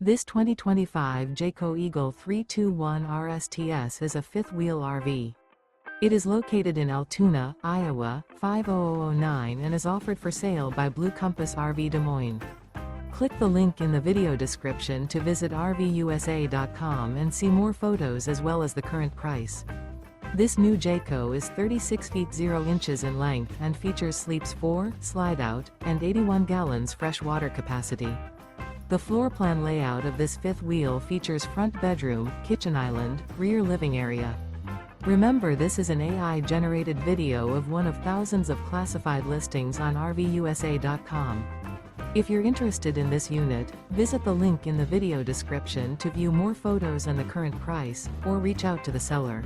This 2025 Jayco Eagle 321 RSTS is a fifth-wheel RV. It is located in Altoona, Iowa, 50009 and is offered for sale by Blue Compass RV Des Moines. Click the link in the video description to visit RVUSA.com and see more photos as well as the current price. This new Jayco is 36 feet 0 inches in length and features sleeps 4, Slideout, and 81 gallons fresh water capacity. The floor plan layout of this fifth wheel features front bedroom, kitchen island, rear living area. Remember, this is an AI-generated video of one of thousands of classified listings on RVUSA.com. If you're interested in this unit, visit the link in the video description to view more photos and the current price, or reach out to the seller.